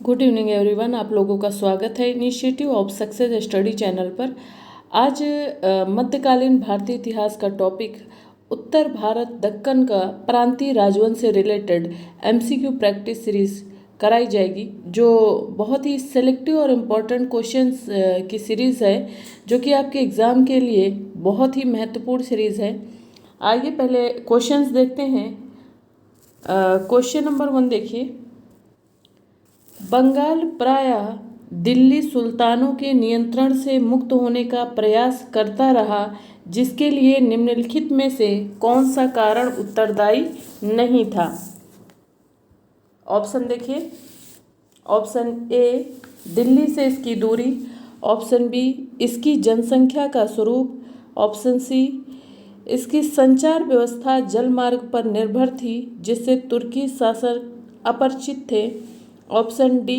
Good evening everyone. आप लोगों का स्वागत है initiative of success study channel पर। आज मध्यकालीन भारतीय इतिहास का टॉपिक उत्तर भारत दक्कन का प्रांतीय राजवंश से रिलेटेड एमसीक्यू प्रैक्टिस सीरीज कराई जाएगी, जो बहुत ही सेलेक्टिव और इम्पोर्टेंट क्वेश्चंस की सीरीज़ है, जो कि आपके एग्ज़ाम के लिए बहुत ही महत्वपूर्ण सीरीज़ है। आइए पहले क्वेश्चंस देखते हैं। क्वेश्चन नंबर 1 देखिए। बंगाल प्रायः दिल्ली सुल्तानों के नियंत्रण से मुक्त होने का प्रयास करता रहा, जिसके लिए निम्नलिखित में से कौन सा कारण उत्तरदायी नहीं था। ऑप्शन देखिए। ऑप्शन ए दिल्ली से इसकी दूरी, ऑप्शन बी इसकी जनसंख्या का स्वरूप, ऑप्शन सी इसकी संचार व्यवस्था जलमार्ग पर निर्भर थी जिससे तुर्की शासक अपरिचित थे, ऑप्शन डी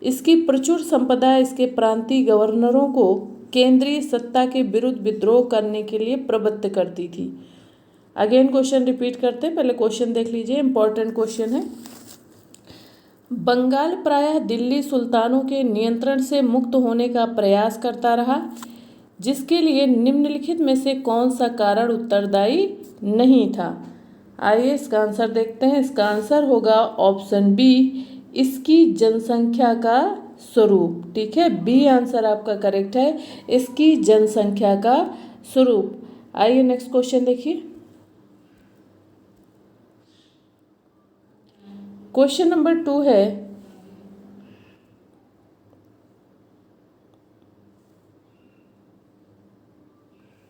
इसकी प्रचुर संपदा इसके प्रांतीय गवर्नरों को केंद्रीय सत्ता के विरुद्ध विद्रोह करने के लिए प्रवृत्त करती थी। अगेन क्वेश्चन रिपीट करते हैं, पहले क्वेश्चन देख लीजिए, इंपॉर्टेंट क्वेश्चन है। बंगाल प्रायः दिल्ली सुल्तानों के नियंत्रण से मुक्त होने का प्रयास करता रहा, जिसके लिए निम्नलिखित में से कौन सा कारण उत्तरदायी नहीं था। आइए इसका आंसर देखते हैं। इसका आंसर होगा ऑप्शन बी इसकी जनसंख्या का स्वरूप। ठीक है, बी आंसर आपका करेक्ट है, इसकी जनसंख्या का स्वरूप। आइए नेक्स्ट क्वेश्चन देखिए। क्वेश्चन नंबर 2 है,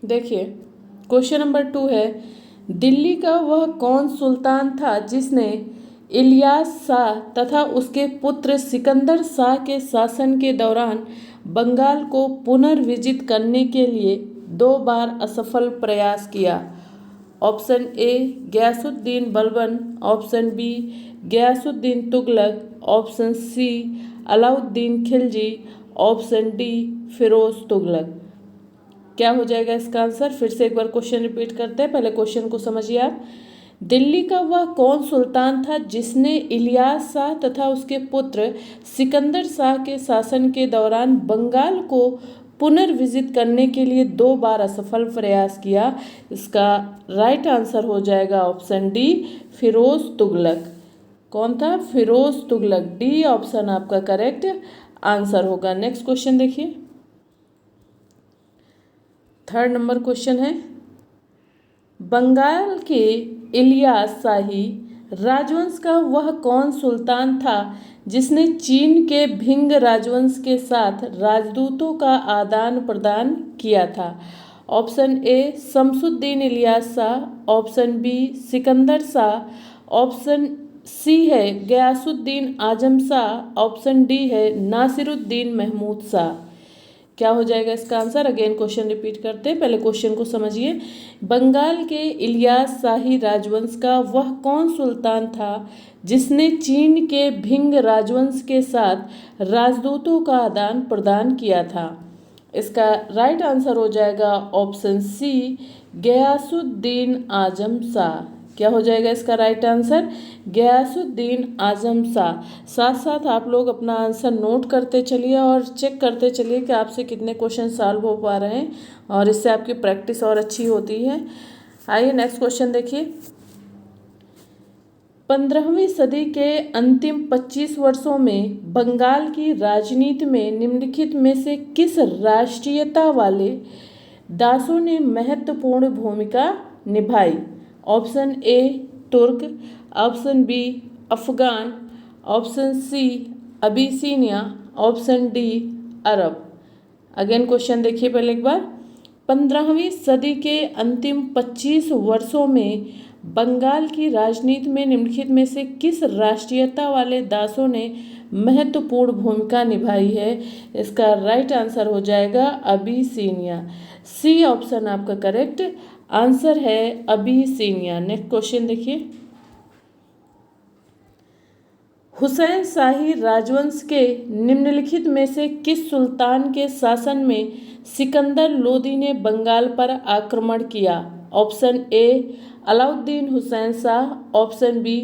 देखिए क्वेश्चन नंबर 2 है, दिल्ली का वह कौन सुल्तान था जिसने इलियास शाह तथा उसके पुत्र सिकंदर शाह के शासन के दौरान बंगाल को पुनर्विजित करने के लिए 2 बार असफल प्रयास किया। Option A Ghiyasuddin Balban, option B Ghiyasuddin Tughlaq, option C Alauddin Khilji, option D Firoz Tughlaq. क्या हो जाएगा इसका आंसर? फिर से एक बार क्वेश्चन रिपीट करते हैं, पहले क्वेश्चन को समझिए आप। दिल्ली का वह कौन सुल्तान था जिसने इलियास शाह तथा उसके पुत्र सिकंदर शाह के शासन के दौरान बंगाल को पुनर्विजित करने के लिए 2 बार असफल प्रयास किया? इसका राइट आंसर हो जाएगा ऑप्शन डी फिरोज तुगलक। कौन था? फिरोज तुगलक। डी ऑप्शन आपका करेक्ट आंसर होगा। नेक्स्ट क्वेश्चन देखिए। 3rd नंबर क्वेश्चन है, बंगाल के इलियास शाही राजवंश का वह कौन सुल्तान था जिसने चीन के भिंग राजवंश के साथ राजदूतों का आदान प्रदान किया था? Option A Shamsuddin Ilyas Shah, option B Sikandar Shah, option C है गयासुद्दीन आजम शाह, ऑप्शन डी है नासिरुद्दीन महमूद शाह। क्या हो जाएगा इसका आंसर? अगेन क्वेश्चन रिपीट करते हैं, पहले क्वेश्चन को समझिए। बंगाल के इलियास शाही राजवंश का वह कौन सुल्तान था जिसने चीन के भिंग राजवंश के साथ राजदूतों का आदान प्रदान किया था? इसका राइट आंसर हो जाएगा ऑप्शन सी गयासुद्दीन आजम शाह। क्या हो जाएगा इसका राइट आंसर? गयासुद्दीन आजम शाह। साथ साथ आप लोग अपना आंसर नोट करते चलिए और चेक करते चलिए कि आपसे कितने क्वेश्चन सॉल्व हो पा रहे हैं, और इससे आपकी प्रैक्टिस और अच्छी होती है। आइए नेक्स्ट क्वेश्चन देखिए। 15वीं सदी के अंतिम 25 वर्षों में बंगाल की राजनीति में निम्नलिखित में से किस राष्ट्रीयता वाले दासों ने महत्वपूर्ण भूमिका निभाई? ऑप्शन ए तुर्क, option B Afghan, option C Abyssinia, option D अरब। अगेन क्वेश्चन देखिए पहले एक बार। 15वीं सदी के अंतिम 25 वर्षों में बंगाल की राजनीति में निम्नलिखित में से किस राष्ट्रीयता वाले दासों ने महत्वपूर्ण भूमिका निभाई है? इसका राइट आंसर हो जाएगा अबिसिनिया। सी ऑप्शन आपका करेक्ट आंसर है, अबिसिनिया। नेक्स्ट क्वेश्चन देखिए। हुसैन शाही राजवंश के निम्नलिखित में से किस सुल्तान के शासन में सिकंदर लोदी ने बंगाल पर आक्रमण किया? Option A Alauddin Hussain Shah, option B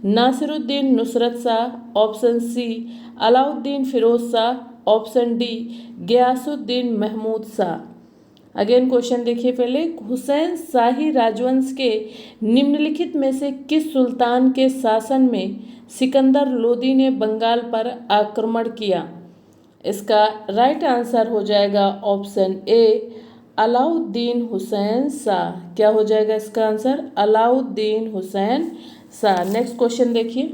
Nasiruddin Nusrat Shah, option C Alauddin Firoz Shah, option D Ghiyasuddin Mahmud Shah. Again question देखिए पहले, हुसैन शाही राजवंश के निम्नलिखित में से किस सुल्तान के शासन में सिकंदर लोदी ने बंगाल पर आक्रमण किया? इसका राइट आंसर हो जाएगा ऑप्शन ए अलाउद्दीन हुसैन शाह। क्या हो जाएगा इसका answer? Alauddin Hussain Shah. Next question देखिए,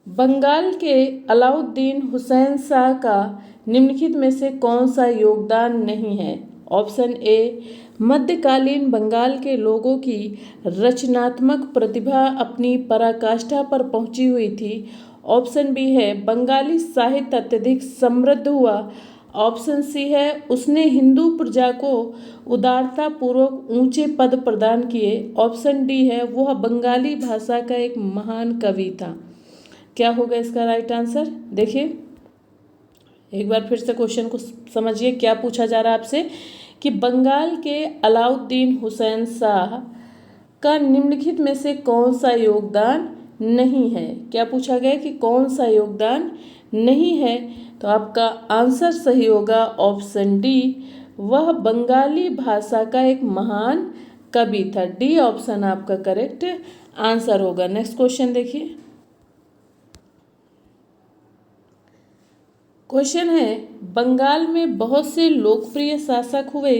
बंगाल के अलाउद्दीन हुसैन शाह का निम्नलिखित में से कौन सा योगदान नहीं है? ऑप्शन ए मध्यकालीन बंगाल के लोगों की रचनात्मक प्रतिभा अपनी पराकाष्ठा पर पहुंची हुई थी, ऑप्शन बी है बंगाली साहित्य अत्यधिक समृद्ध हुआ, ऑप्शन सी है उसने हिंदू प्रजा को उदारता पूर्वक ऊंचे पद प्रदान किए, ऑप्शन डी है वह बंगाली भाषा का एक महान कवि था। क्या होगा इसका राइट आंसर? देखिए एक बार फिर से क्वेश्चन को समझिए, क्या पूछा जा रहा है आपसे कि बंगाल के अलाउद्दीन हुसैन शाह का निम्नलिखित में से कौन सा योगदान नहीं है? क्या पूछा गया कि कौन सा योगदान नहीं है? तो आपका आंसर सही होगा ऑप्शन डी, वह बंगाली भाषा का एक महान कवि था। डी ऑप्शन आपका करेक्ट आंसर होगा। नेक्स्ट क्वेश्चन देखिए, क्वेश्चन है बंगाल में बहुत से लोकप्रिय शासक हुए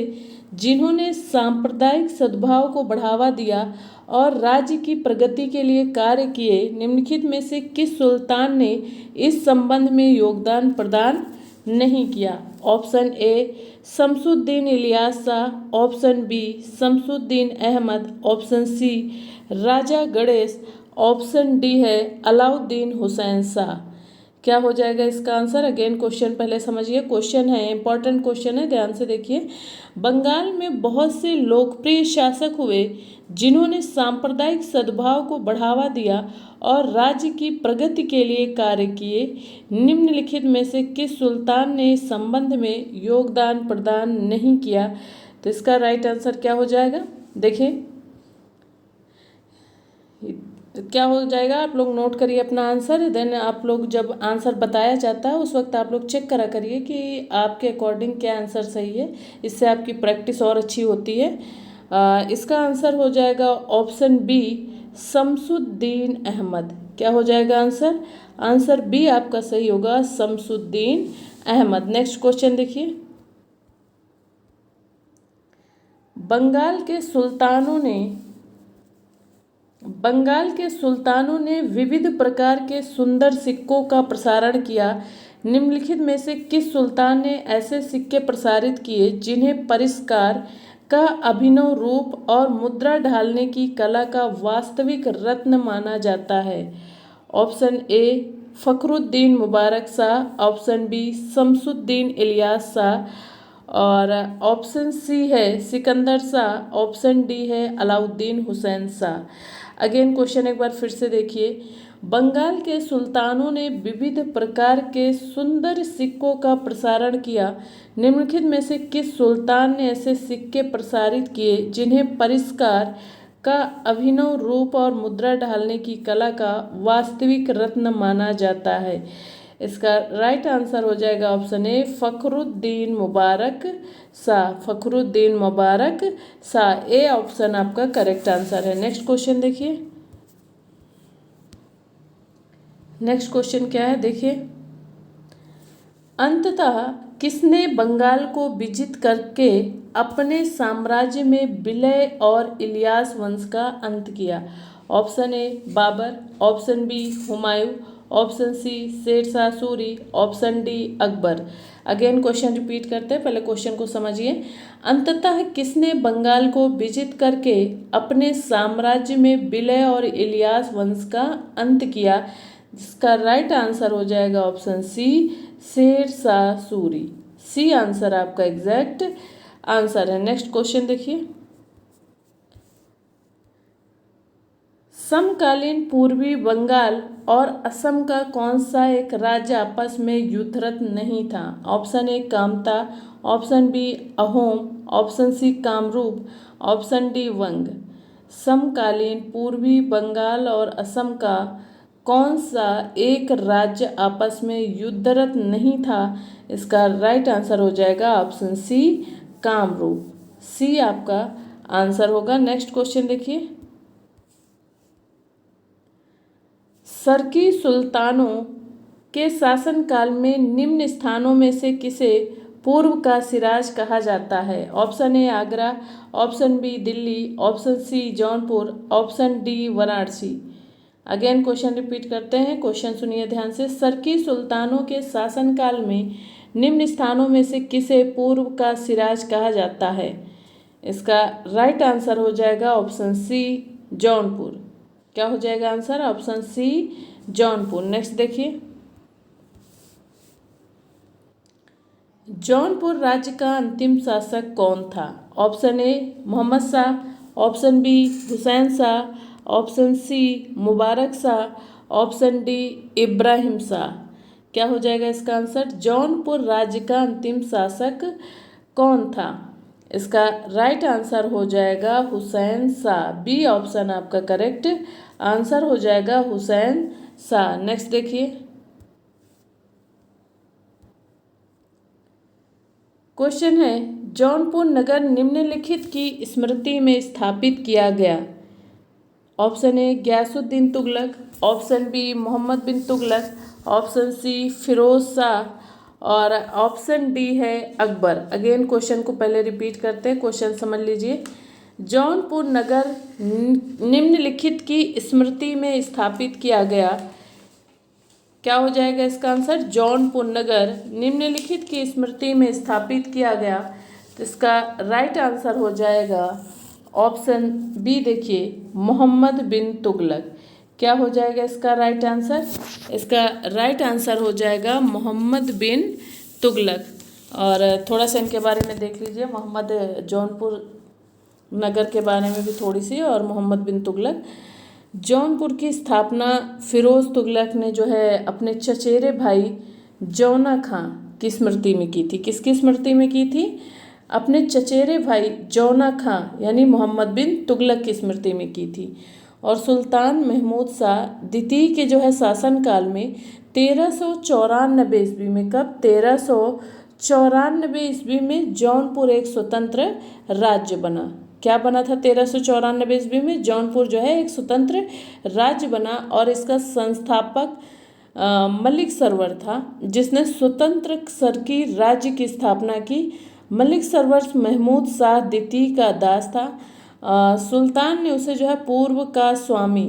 जिन्होंने सांप्रदायिक सद्भाव को बढ़ावा दिया और राज्य की प्रगति के लिए कार्य किए, निम्नलिखित में से किस सुल्तान ने इस संबंध में योगदान प्रदान नहीं किया? Option A Shamsuddin Ilyas Shah, option B Shamsuddin Ahmad, option C Raja Ganesh, option D है अलाउद्दीन हुसैन शाह। क्या हो जाएगा इसका आंसर? अगेन क्वेश्चन पहले समझिए, क्वेश्चन है इंपॉर्टेंट क्वेश्चन है, ध्यान से देखिए। बंगाल में बहुत से लोकप्रिय शासक हुए जिन्होंने सांप्रदायिक सद्भाव को बढ़ावा दिया और राज्य की प्रगति के लिए कार्य किए, निम्नलिखित में से किस सुल्तान ने इस संबंध में योगदान प्रदान नहीं किया? तो इसका राइट आंसर क्या हो जाएगा? देखिए क्या हो जाएगा, आप लोग नोट करिए अपना आंसर, देन आप लोग जब आंसर बताया जाता है उस वक्त आप लोग चेक करा करिए कि आपके अकॉर्डिंग क्या आंसर सही है, इससे आपकी प्रैक्टिस और अच्छी होती है। इसका आंसर हो जाएगा ऑप्शन बी शमसुद्दीन अहमद। क्या हो जाएगा आंसर? आंसर बी आपका सही होगा, शमसुद्दीन अहमद। नेक्स्ट क्वेश्चन देखिए, बंगाल के सुल्तानों ने विविध प्रकार के सुंदर सिक्कों का प्रसारण किया, निम्नलिखित में से किस सुल्तान ने ऐसे सिक्के प्रसारित किए जिन्हें परिष्कार का अभिनव रूप और मुद्रा ढालने की कला का वास्तविक रत्न माना जाता है? Option A Fakhruddin Mubarak Shah, option B Shamsuddin Ilyas Shah, और ऑप्शन सी है सिकंदर शाह, ऑप्शन डी है अलाउद्दीन हुसैन शाह। अगेन क्वेश्चन एक बार फिर से देखिए, बंगाल के सुल्तानों ने विविध प्रकार के सुंदर सिक्कों का प्रसारण किया, निम्नलिखित में से किस सुल्तान ने ऐसे सिक्के प्रसारित किए जिन्हें परिष्कार का अभिनव रूप और मुद्रा ढालने की कला का वास्तविक रत्न माना जाता है? इसका राइट आंसर हो जाएगा option A Fakhruddin Mubarak Shah. Fakhruddin Mubarak Shah, A option आपका करेक्ट आंसर है। नेक्स्ट क्वेश्चन देखिए, नेक्स्ट क्वेश्चन क्या है देखिए, अंततः किसने बंगाल को विजित करके अपने साम्राज्य में विलय और इलियास वंश का अंत किया? Option A Babur, option B Humayun, option C Sher Shah Suri, option D Akbar. Again question repeat करते हैं, पहले क्वेश्चन को समझिए। अंततः किसने बंगाल को विजित करके अपने साम्राज्य में विलय और इलियास वंश का अंत किया? जिसका राइट आंसर हो जाएगा option C Sher Shah Suri. C answer आपका एग्जैक्ट आंसर है। नेक्स्ट क्वेश्चन देखिए, समकालीन पूर्वी बंगाल और असम का कौन सा एक राज्य आपस में युद्धरत नहीं था? Option A Kamata, option B Ahom, option C Kamarup, option D Vanga. समकालीन पूर्वी बंगाल और असम का कौन सा एक राज्य आपस में युद्धरत नहीं था? इसका राइट आंसर हो जाएगा ऑप्शन सी कामरूप। सी आपका आंसर होगा। नेक्स्ट क्वेश्चन देखिए, सरकी सुल्तानों के शासनकाल में निम्न स्थानों में से किसे पूर्व का सिराज कहा जाता है? Option A Agra, option B Delhi, option C Jaunpur, option D Varanasi. Again question repeat करते हैं, क्वेश्चन सुनिए ध्यान से। सरकी सुल्तानों के शासनकाल में निम्न स्थानों में से किसे पूर्व का सिराज कहा जाता है? इसका राइट आंसर हो जाएगा ऑप्शन सी जौनपुर। क्या हो जाएगा answer? Option C Jaunpur. Next देखिए, जौनपुर राज्य का अंतिम शासक कौन था? Option A Mohammad Shah, option B Hussain Shah, option C Mubarak Shah, option D Ibrahim Shah. क्या हो जाएगा इसका आंसर? जौनपुर राज्य का अंतिम शासक कौन था? इसका राइट आंसर हो जाएगा हुसैन शाह। बी ऑप्शन आपका करेक्ट आंसर हो जाएगा हुसैन शाह। नेक्स्ट देखिए, क्वेश्चन है, जौनपुर नगर निम्नलिखित की स्मृति में स्थापित किया गया? Option A Ghiyasuddin Tughlaq, option B Mohammad bin Tughlaq, option C Firoz Shah और ऑप्शन डी है अकबर। अगेन क्वेश्चन को पहले रिपीट करते हैं, क्वेश्चन समझ लीजिए। जौनपुर नगर निम्नलिखित की स्मृति में स्थापित किया गया? क्या हो जाएगा इसका आंसर? जौनपुर नगर निम्नलिखित की स्मृति में स्थापित किया गया। तो इसका राइट आंसर हो जाएगा ऑप्शन बी, देखिए मोहम्मद बिन तुगलक। क्या हो जाएगा इसका राइट आंसर? इसका राइट आंसर हो जाएगा मोहम्मद बिन तुगलक। और थोड़ा सा इनके बारे में देख लीजिए, मोहम्मद जौनपुर नगर के बारे में भी थोड़ी सी, और मोहम्मद बिन तुगलक। जौनपुर की स्थापना फिरोज तुगलक ने जो है अपने चचेरे भाई जौना खां की स्मृति में की थी। किसकी स्मृति में की थी? अपने चचेरे भाई जौना खां यानी मोहम्मद बिन तुगलक की स्मृति में की थी। और सुल्तान महमूद शाह द्वितीय के जो है शासनकाल में 1394 ईस्वी में, कब? 1394 ईस्वी में जौनपुर एक स्वतंत्र राज्य बना। क्या बना था 1394 ईस्वी में? जौनपुर जो है एक स्वतंत्र राज्य बना। और इसका संस्थापक मलिक सरवर था, जिसने स्वतंत्र सरकी राज्य की स्थापना की। मलिक सरवर महमूद शाह द्वितीय का दास था। सुल्तान ने उसे जो है पूर्व का स्वामी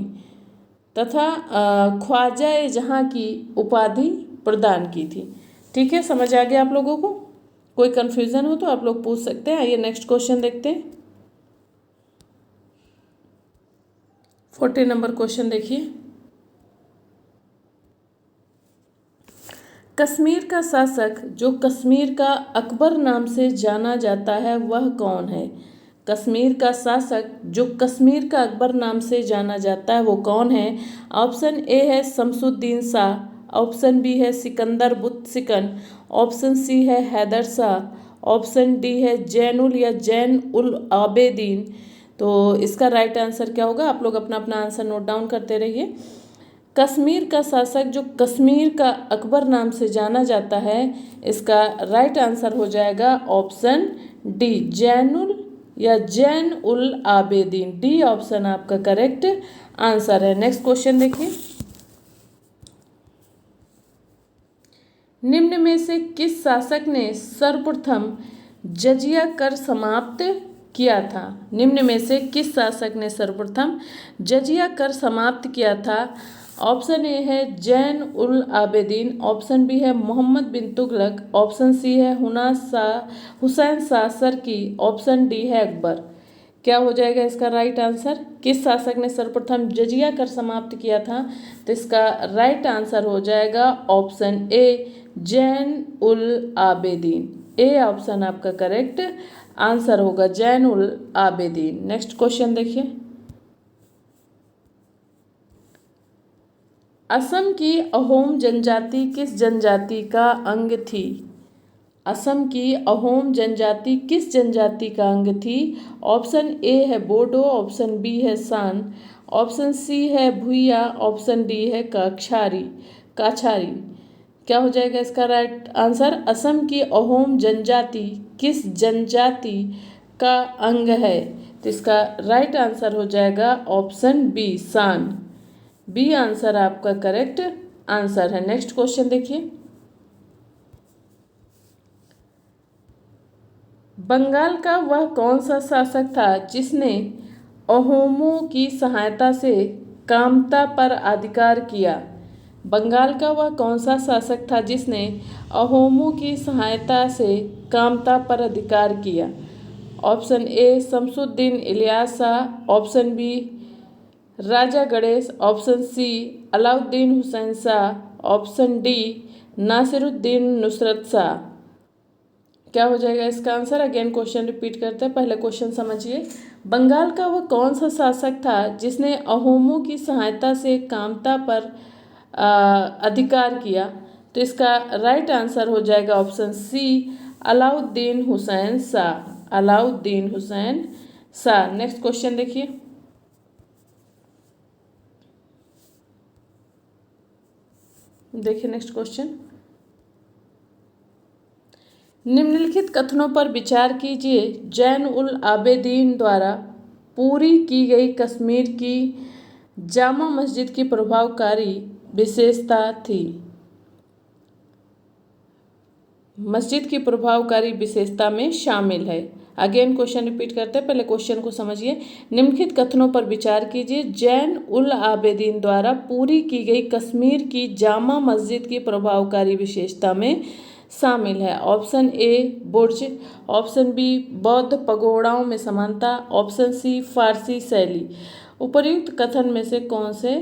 तथा ख्वाजा जहाँ की उपाधि प्रदान की थी। ठीक है, समझ आ गया आप लोगों को? कोई कन्फ्यूज़न हो तो आप लोग पूछ सकते हैं। आइए नेक्स्ट क्वेश्चन देखते हैं। 40 नंबर क्वेश्चन देखिए, कश्मीर का शासक जो कश्मीर का अकबर नाम से जाना जाता है वह कौन है? कश्मीर का शासक जो कश्मीर का अकबर नाम से जाना जाता है वो कौन है? ऑप्शन ए है शमसुद्दीन शाह, ऑप्शन बी है सिकंदर बुत सिकन, ऑप्शन सी है हैदर शाह, ऑप्शन डी है जैनुल या जैन उल आबेदीन। तो इसका राइट आंसर क्या होगा? आप लोग अपना अपना आंसर नोट डाउन करते रहिए। कश्मीर का शासक जो कश्मीर का अकबर नाम से जाना जाता है, इसका राइट आंसर हो जाएगा ऑप्शन डी जैनुल या जैन उल आबेदीन। डी ऑप्शन आपका करेक्ट आंसर है। नेक्स्ट क्वेश्चन देखिए, निम्न में से किस शासक ने सर्वप्रथम जजिया कर समाप्त किया था? निम्न में से किस शासक ने सर्वप्रथम जजिया कर समाप्त किया था? ऑप्शन ए है जैन उल आबेदीन, ऑप्शन बी है मोहम्मद बिन तुगलक, ऑप्शन सी है हुसैन शाह सरकी, ऑप्शन डी है अकबर। क्या हो जाएगा इसका राइट आंसर? किस शासक ने सर्वप्रथम जजिया कर समाप्त किया था? तो इसका राइट आंसर हो जाएगा option A Jain ul Abedin. A option आपका करेक्ट आंसर होगा जैन उल आबेदीन। नेक्स्ट क्वेश्चन देखिए, असम की अहोम जनजाति किस जनजाति का अंग थी? असम की अहोम जनजाति किस जनजाति का अंग थी? ऑप्शन ए है बोडो, ऑप्शन बी है सान, ऑप्शन सी है भूया, ऑप्शन डी है काछारी। क्या हो जाएगा इसका राइट आंसर? असम की अहोम जनजाति किस जनजाति का अंग है? तो इसका राइट आंसर हो जाएगा ऑप्शन बी सान। बी आंसर आपका करेक्ट आंसर है। नेक्स्ट क्वेश्चन देखिए। बंगाल का वह कौन सा शासक था जिसने अहोमों की सहायता से कामता पर अधिकार किया? बंगाल का वह कौन सा शासक था जिसने अहोमों की सहायता से कामता पर अधिकार किया? Option A Shamsuddin Ilyas Shah, option B Raja Ganesh, option C Alauddin Hussain Shah, option D Nasiruddin Nusrat Shah. क्या हो जाएगा इसका आंसर? अगेन क्वेश्चन रिपीट करते हैं, पहले क्वेश्चन समझिए। बंगाल का वह कौन सा शासक था जिसने अहोमों की सहायता से कामता पर अधिकार किया? तो इसका राइट आंसर हो जाएगा option C Alauddin Hussain Shah. Alauddin Hussain Shah. Next question देखिए। Next question. निम्नलिखित कथनों पर विचार कीजिए। जैन उल आबेदीन द्वारा पूरी की गई कश्मीर की जामा मस्जिद की प्रभावकारी विशेषता थी। मस्जिद की प्रभावकारी विशेषता में शामिल है। अगेन क्वेश्चन रिपीट करते हैं, पहले क्वेश्चन को समझिए। निम्नलिखित कथनों पर विचार कीजिए। जैन उल आबेदीन द्वारा पूरी की गई कश्मीर की जामा मस्जिद की प्रभावकारी विशेषता में शामिल है। ऑप्शन ए बुर्ज, ऑप्शन बी बौद्ध पगोड़ाओं में समानता, ऑप्शन सी फारसी शैली। उपर्युक्त कथन में से कौन से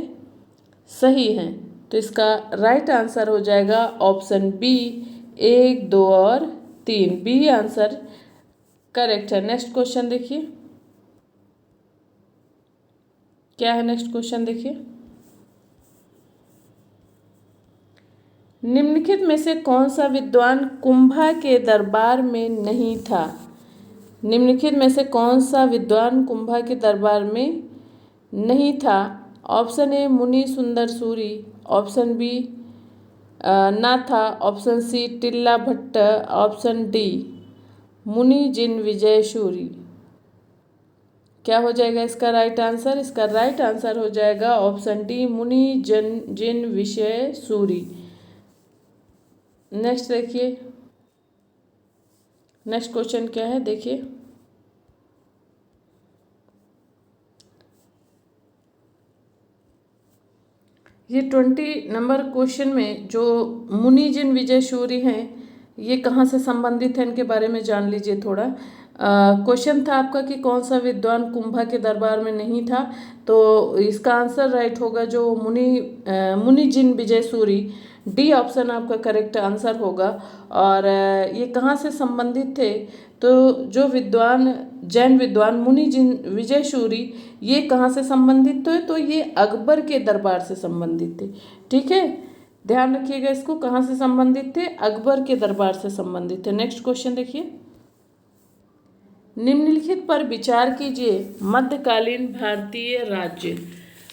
सही हैं? तो इसका राइट आंसर हो जाएगा ऑप्शन बी 1, 2 और 3। बी आंसर करेक्ट है। नेक्स्ट क्वेश्चन देखिए। क्या है नेक्स्ट क्वेश्चन देखिए। निम्नलिखित में से कौन सा विद्वान कुंभा के दरबार में नहीं था? निम्नलिखित में से कौन सा विद्वान कुंभा के दरबार में नहीं था? ऑप्शन ए मुनि सुंदर सूरी, ऑप्शन बी नाथा, ऑप्शन सी टिल्ला भट्ट, ऑप्शन डी मुनि जिन विजय सूरी। क्या हो जाएगा इसका राइट आंसर? इसका राइट आंसर हो जाएगा ऑप्शन डी मुनि जिन विजय सूरी। नेक्स्ट देखिए। नेक्स्ट क्वेश्चन क्या है देखिए। ये 20 नंबर क्वेश्चन में जो मुनि जिन विजय सूरी हैं ये कहाँ से संबंधित है इनके बारे में जान लीजिए थोड़ा। क्वेश्चन था आपका कि कौन सा विद्वान कुंभा के दरबार में नहीं था, तो इसका आंसर राइट होगा जो मुनि जिन विजय सूरी। डी ऑप्शन आपका करेक्ट आंसर होगा। और ये कहाँ से संबंधित थे? तो जो जैन विद्वान मुनि जिन विजय सूरी ये कहाँ से संबंधित थे? तो ये अकबर के दरबार से संबंधित थे। ठीक है, ध्यान रखिएगा इसको, कहाँ से संबंधित थे? अकबर के दरबार से संबंधित थे। नेक्स्ट क्वेश्चन देखिए। निम्नलिखित पर विचार कीजिए। मध्यकालीन भारतीय राज्य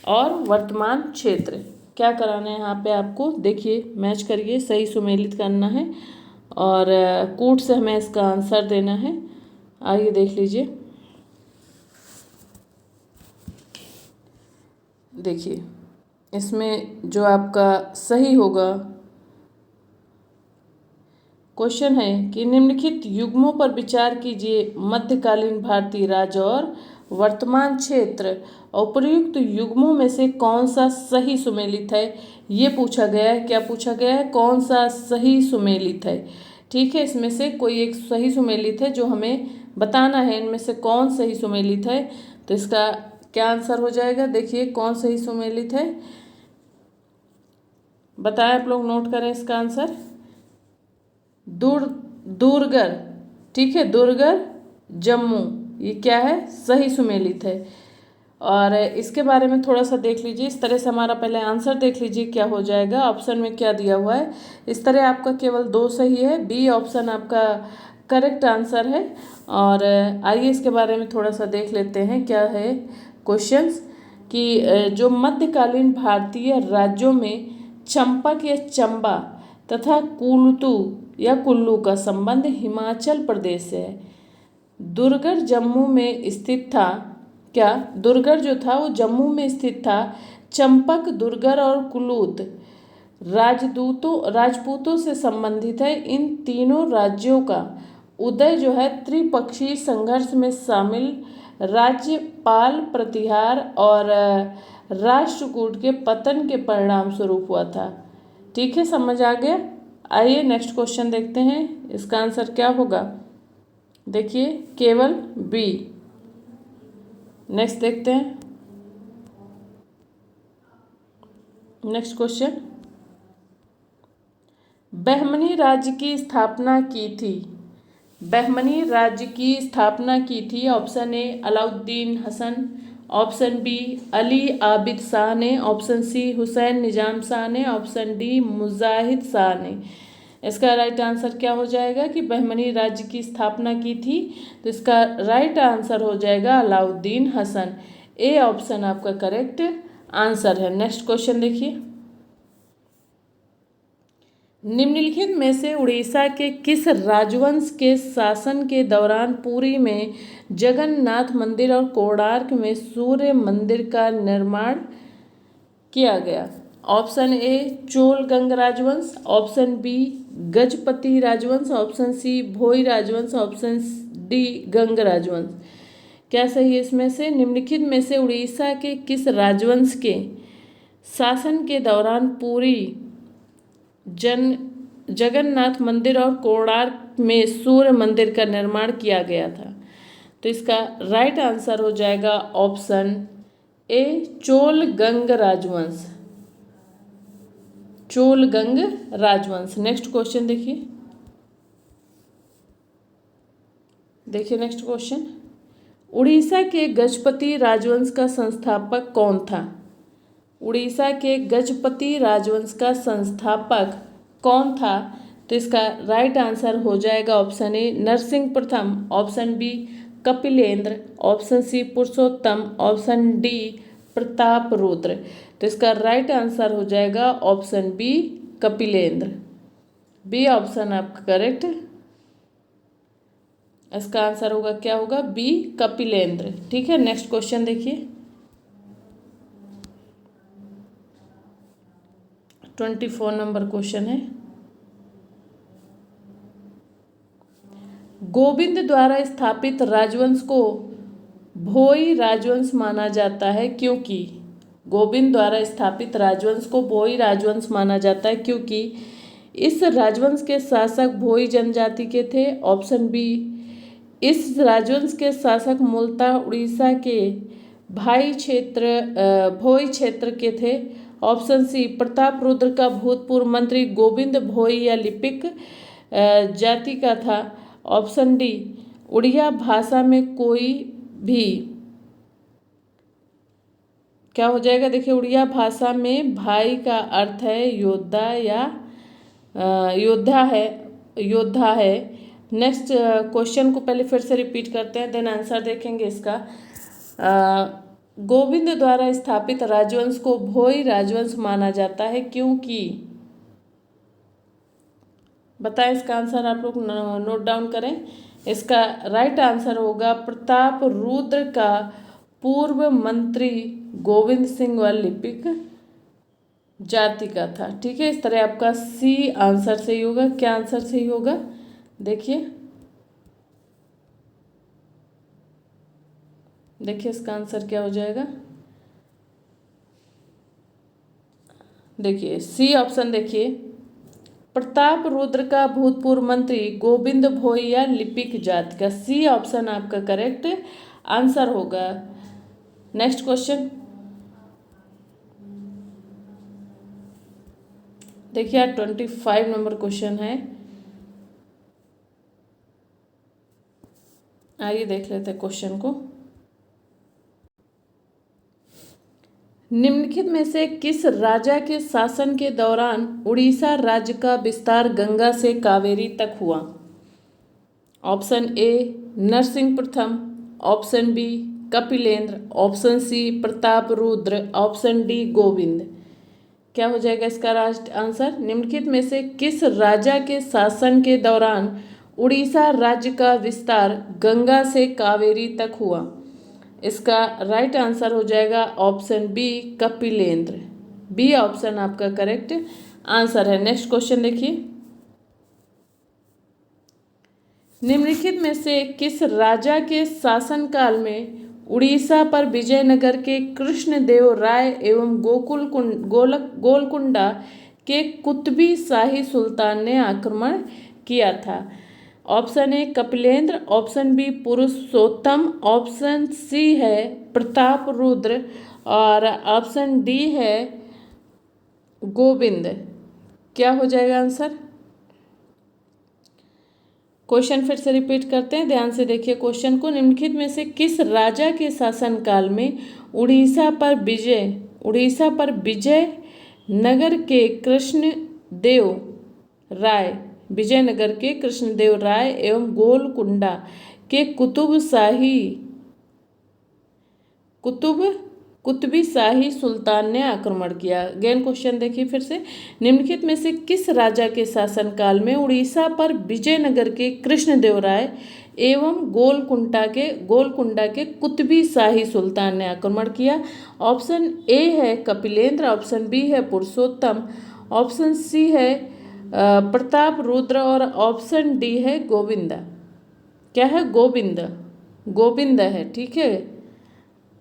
और वर्तमान क्षेत्र। क्या कराना है यहाँ पे आपको? देखिए मैच करिए, सही सुमेलित करना है और कूट से हमें इसका आंसर देना है। आइए देख लीजिए। देखिए इसमें जो आपका सही होगा क्वेश्चन है कि निम्नलिखित युग्मों पर विचार कीजिए। मध्यकालीन भारतीय राज्य और वर्तमान क्षेत्र। उपर्युक्त युग्मों में से कौन सा सही सुमेलित है ये पूछा गया है। क्या पूछा गया है? कौन सा सही सुमेलित है। ठीक है, इसमें से कोई एक सही सुमेलित है जो हमें बताना है इनमें से कौन सही सुमेलित है। तो इसका क्या आंसर हो जाएगा? देखिए कौन सही सुमेलित है, बताएं आप लोग, नोट करें इसका आंसर। दुर्गर, ठीक है, दुर्गर जम्मू, ये क्या है? सही सुमेलित है। और इसके बारे में थोड़ा सा देख लीजिए। इस तरह से हमारा पहले आंसर देख लीजिए क्या हो जाएगा। ऑप्शन में क्या दिया हुआ है, इस तरह आपका केवल 2 सही है, बी ऑप्शन आपका करेक्ट आंसर है। और आइए इसके बारे में थोड़ा सा देख लेते हैं क्या है क्वेश्चंस, कि जो मध्यकालीन भारतीय राज्यों में चंपक या चंबा तथा कुल्लू या कुल्लू का संबंध हिमाचल प्रदेश से है। दुर्गढ़ जम्मू में स्थित था। क्या दुर्गढ़ जो था वो जम्मू में स्थित था। चंपक दुर्गढ़ और कुलूत राजपूतों से संबंधित है। इन तीनों राज्यों का उदय जो है त्रिपक्षीय संघर्ष में शामिल राज्यपाल प्रतिहार और राष्ट्रकूट के पतन के परिणाम स्वरूप हुआ था। ठीक है, समझ आ गया। आइए नेक्स्ट क्वेश्चन देखते हैं, इसका आंसर क्या होगा। देखिए केवल बी। नेक्स्ट देखते हैं नेक्स्ट क्वेश्चन। बहमनी राज्य की स्थापना की थी। बहमनी राज्य की स्थापना की थी। Option A Alauddin Hasan, option B Ali Abid Shah ने, ऑप्शन सी हुसैन निजाम शाह ने, ऑप्शन डी मुजाहिद शाह ने। इसका राइट आंसर क्या हो जाएगा कि बहमनी राज्य की स्थापना की थी, तो इसका राइट आंसर हो जाएगा अलाउद्दीन हसन। ए ऑप्शन आपका करेक्ट आंसर है। नेक्स्ट क्वेश्चन देखिए। निम्नलिखित में से उड़ीसा के किस राजवंश के शासन के दौरान पुरी में जगन्नाथ मंदिर और कोणार्क में सूर्य मंदिर का निर्माण किया गया। ऑप्शन ए चोल गंग राजवंश, ऑप्शन बी गजपति राजवंश, ऑप्शन सी भोई राजवंश, ऑप्शन डी गंग राजवंश। क्या सही है इसमें से? निम्नलिखित में से उड़ीसा के किस राजवंश के शासन के दौरान पुरी जगन्नाथ मंदिर और कोणार्क में सूर्य मंदिर का निर्माण किया गया था? तो इसका राइट आंसर हो जाएगा ऑप्शन ए चोल गंग राजवंश। चोल गंग राजवंश। नेक्स्ट क्वेश्चन देखिए। Next question. उड़ीसा के गजपति राजवंश का संस्थापक कौन था? उड़ीसा के गजपति राजवंश का संस्थापक कौन था? तो इसका राइट आंसर हो जाएगा ऑप्शन ए नरसिंह प्रथम, option B Kapilendra, option C Purushottam, option D Pratap Rudra. तो इसका राइट आंसर हो जाएगा option B Kapilendra. B option आपका करेक्ट। इसका आंसर होगा क्या होगा? बी कपिलेंद्र। ठीक है, नेक्स्ट क्वेश्चन देखिए। 24 नंबर क्वेश्चन है। गोविंद द्वारा स्थापित राजवंश को भोई राजवंश माना जाता है क्योंकि गोविंद द्वारा स्थापित राजवंश को भोई राजवंश माना जाता है क्योंकि इस राजवंश के शासक भोई जनजाति के थे। ऑप्शन बी इस राजवंश के शासक मूलतः उड़ीसा के भोई क्षेत्र के थे। ऑप्शन सी प्रताप रुद्र का भूतपूर्व मंत्री गोविंद भोई या लिपिक जाति का था। ऑप्शन डी उड़िया भाषा में कोई भी। क्या हो जाएगा? देखिए उड़िया भाषा में भाई का अर्थ है योद्धा या योद्धा है। नेक्स्ट क्वेश्चन को पहले फिर से रिपीट करते हैं, देन आंसर देखेंगे इसका। गोविंद द्वारा स्थापित राजवंश को भोई राजवंश माना जाता है क्योंकि, बताएं इसका आंसर, आप लोग नोट डाउन करें। इसका राइट आंसर होगा प्रताप रुद्र का पूर्व मंत्री गोविंद सिंह व लिपिक जाति का था। ठीक है, इस तरह आपका सी आंसर सही होगा। क्या आंसर सही होगा? देखिए इसका आंसर क्या हो जाएगा। देखिए सी ऑप्शन। देखिए प्रताप रुद्र का भूतपूर्व मंत्री गोविंद भोई या लिपिक जाति का। सी ऑप्शन आपका करेक्ट आंसर होगा। नेक्स्ट क्वेश्चन देखिए 25 नंबर क्वेश्चन है। आइए देख लेते हैं क्वेश्चन को। निम्नलिखित में से किस राजा के शासन के दौरान उड़ीसा राज्य का विस्तार गंगा से कावेरी तक हुआ? ऑप्शन ए नरसिंह प्रथम, option B Kapilendra, option C Pratap Rudra, option D Govind. क्या हो जाएगा इसका राष्ट्र आंसर? निम्नलिखित में से किस राजा के शासन के दौरान उड़ीसा राज्य का विस्तार गंगा से कावेरी तक हुआ? इसका राइट आंसर हो जाएगा option B Kapilendra. B option आपका करेक्ट आंसर है। नेक्स्ट क्वेश्चन देखिए, निम्नलिखित में से किस राजा के शासनकाल में उड़ीसा पर विजयनगर के कृष्णदेव राय एवं गोलकुंडा के कुतुबी शाही सुल्तान ने आक्रमण किया था? Option A Kapilendra, option B Purushottam, option C है प्रताप रुद्र और ऑप्शन डी है गोविंद। क्या हो जाएगा आंसर? क्वेश्चन फिर से रिपीट करते हैं, ध्यान से देखिए क्वेश्चन को। निम्नलिखित में से किस राजा के शासनकाल में उड़ीसा पर विजय नगर के कृष्णदेव राय एवं गोलकुंडा के कुतुबी शाही सुल्तान ने आक्रमण किया? अगेन क्वेश्चन देखिए फिर से, निम्नलिखित में से किस राजा के शासनकाल में उड़ीसा पर विजयनगर के कृष्णदेव राय एवं गोलकुंडा के कुतुबी शाही सुल्तान ने आक्रमण किया? ऑप्शन ए है कपिलेंद्र, ऑप्शन बी है पुरुषोत्तम, ऑप्शन सी है प्रताप रुद्र और ऑप्शन डी है गोविंद। क्या है? गोविंद है, ठीक है।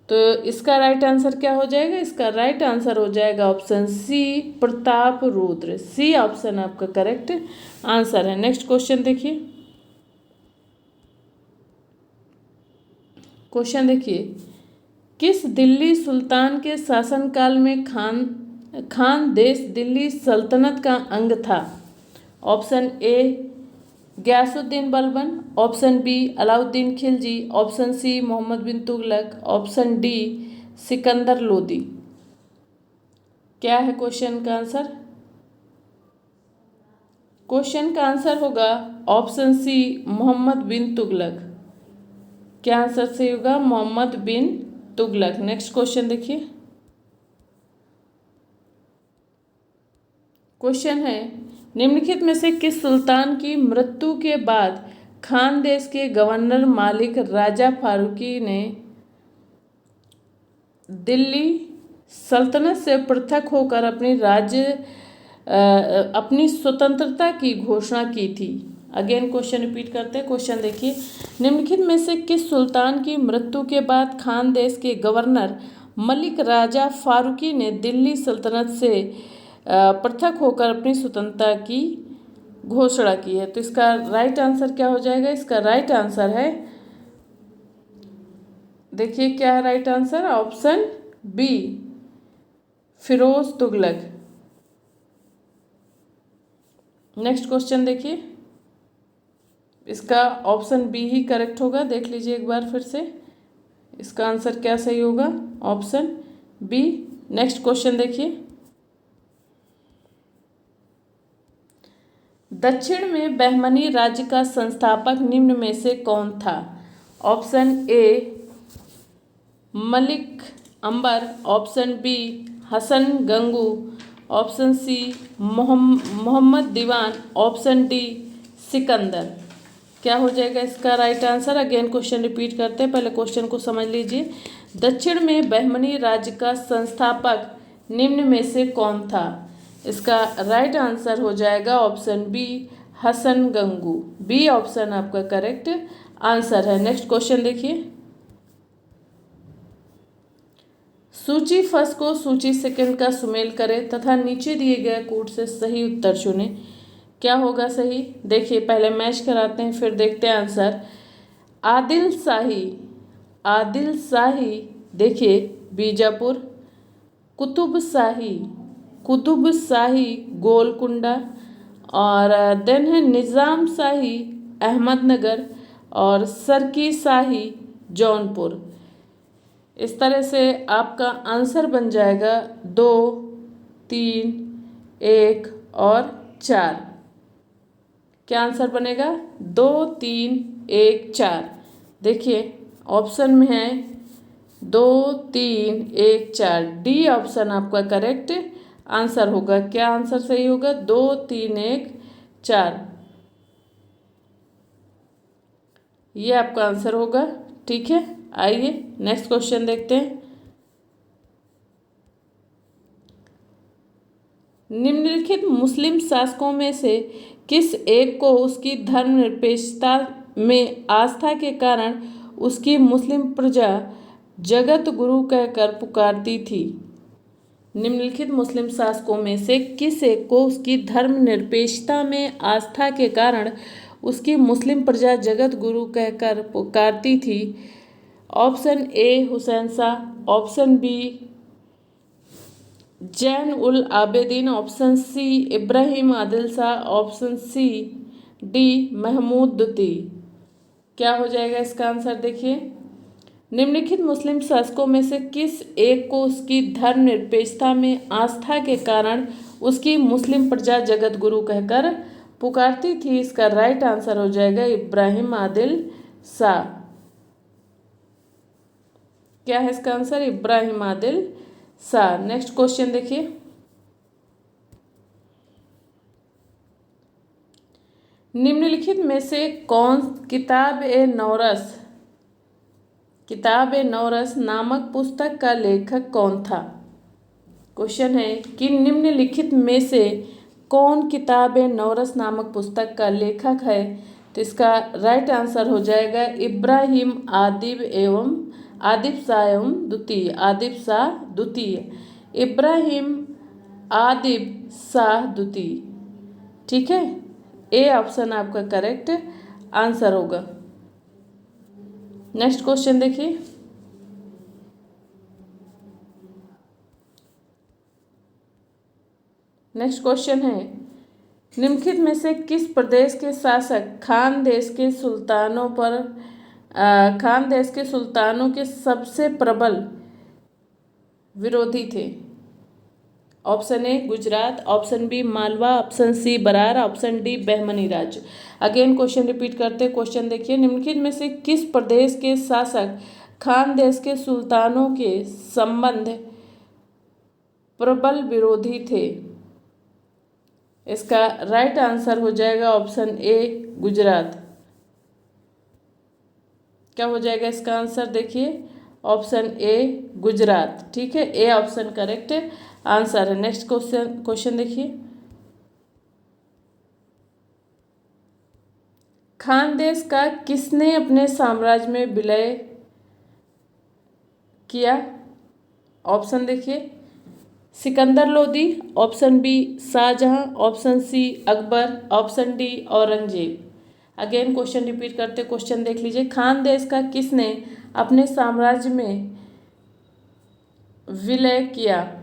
तो इसका राइट आंसर क्या हो जाएगा? इसका राइट आंसर हो जाएगा option C Pratap Rudra. C option आपका करेक्ट आंसर है। नेक्स्ट क्वेश्चन देखिए, किस दिल्ली सुल्तान के शासनकाल में खान देश दिल्ली सल्तनत का अंग था? Option A Ghiyasuddin Balban, option B Alauddin Khilji, option C Mohammad bin Tughlaq, option D Sikandar Lodi. क्या है क्वेश्चन का आंसर? क्वेश्चन का आंसर होगा ऑप्शन सी मोहम्मद बिन तुगलक। क्या आंसर सही होगा? मोहम्मद बिन तुगलक। नेक्स्ट क्वेश्चन देखिए, क्वेश्चन है निम्नलिखित में से किस सुल्तान की मृत्यु के बाद खान देश के गवर्नर मालिक राजा फारूकी ने दिल्ली सल्तनत से पृथक होकर अपनी स्वतंत्रता की घोषणा की थी? अगेन क्वेश्चन रिपीट करते हैं, क्वेश्चन देखिए, निम्नलिखित में से किस सुल्तान की मृत्यु के बाद खान देश के गवर्नर मलिक राजा फारूकी ने दिल्ली सल्तनत से पृथक होकर अपनी स्वतंत्रता की घोषणा की है? तो इसका राइट आंसर क्या हो जाएगा? इसका राइट आंसर है, देखिए क्या है right answer? Option B Firoz Tughlaq. Next question देखिए, इसका ऑप्शन बी ही करेक्ट होगा। देख लीजिए एक बार फिर से, इसका आंसर क्या सही होगा? Option B. नेक्स्ट क्वेश्चन देखिए, दक्षिण में बहमनी राज्य का संस्थापक निम्न में से कौन था? Option A Malik Ambar, option B Hasan Gangu, option C Mohammad Diwan, option D Sikandar. क्या हो जाएगा इसका right answer? Again question repeat करते हैं, पहले क्वेश्चन को समझ लीजिए। दक्षिण में बहमनी राज्य का संस्थापक निम्न में से कौन था? इसका राइट आंसर हो जाएगा option B Hasan Gangu. B option आपका करेक्ट आंसर है। नेक्स्ट क्वेश्चन देखिए, सूची फर्स्ट को सूची सेकंड का सुमेल करें तथा नीचे दिए गए कोड से सही उत्तर चुनें। क्या होगा सही? देखिए पहले मैच कराते हैं फिर देखते हैं आंसर। आदिल शाही देखिए बीजापुर, कुतुब शाही गोलकुंडा, और देन है निज़ाम शाही अहमदनगर और सरकी शाही जौनपुर। इस तरह से आपका आंसर बन जाएगा 2, 3, 1 और 4। क्या आंसर बनेगा? 2, 3, 1, 4। देखिए ऑप्शन में है 2, 3, 1, 4। डी ऑप्शन आपका करेक्ट आंसर होगा। क्या आंसर सही होगा? 2, 3, 1, 4। ये आपका आंसर होगा। ठीक है, आइए नेक्स्ट क्वेश्चन देखते हैं। निम्नलिखित मुस्लिम शासकों में से किस एक को उसकी धर्मनिरपेक्षता में आस्था के कारण उसकी मुस्लिम प्रजा जगत गुरु कहकर पुकारती थी? निम्नलिखित मुस्लिम शासकों में से किस एक को उसकी धर्मनिरपेक्षता में आस्था के कारण उसकी मुस्लिम प्रजा जगत गुरु कहकर पुकारती थी? Option A Hussain Shah, option B Zain ul Abedin, option C Ibrahim Adil Shah, option C D Mahmud द्वितीय। क्या हो जाएगा इसका आंसर? देखिए निम्नलिखित मुस्लिम शासकों में से किस एक को उसकी धर्मनिरपेक्षता में आस्था के कारण उसकी मुस्लिम प्रजा जगत गुरु कहकर पुकारती थी? इसका राइट आंसर हो जाएगा इब्राहिम आदिल शाह। क्या है इसका answer? Ibrahim Adil Shah. Next question देखिए। निम्नलिखित में से कौन किताब ए नौरस नामक पुस्तक का लेखक कौन था? क्वेश्चन है कि निम्नलिखित में से कौन किताब ए नौरस नामक पुस्तक का लेखक है? तो इसका राइट आंसर हो जाएगा इब्राहिम आदिब शाह द्वितीय। इब्राहिम आदिब शाह द्वितीय। ठीक है, ए ऑप्शन आपका करेक्ट आंसर होगा। नेक्स्ट क्वेश्चन देखिए। नेक्स्ट क्वेश्चन है निम्नलिखित में से किस प्रदेश के शासक खान देश के सुल्तानों के सबसे प्रबल विरोधी थे? Option A Gujarat, option B Malwa, option C Berar, option D Bahmani राज्य। अगेन क्वेश्चन रिपीट करते क्वेश्चन देखिए। निम्नलिखित में से किस प्रदेश के शासक खान देश के सुल्तानों के संबंध प्रबल विरोधी थे? इसका राइट आंसर हो जाएगा ऑप्शन ए गुजरात। क्या हो जाएगा इसका आंसर? देखिए ऑप्शन ए गुजरात। ठीक है, ए ऑप्शन करेक्ट आंसर है। नेक्स्ट क्वेश्चन देखिए। खानदेश का किसने अपने साम्राज्य में विलय किया? ऑप्शन देखिए Sikandar Lodi, option B Shah Jahan, option C Akbar, option D Aurangzeb. Again question repeat करते क्वेश्चन देख लीजिए। खानदेश का किसने अपने साम्राज्य में विलय किया?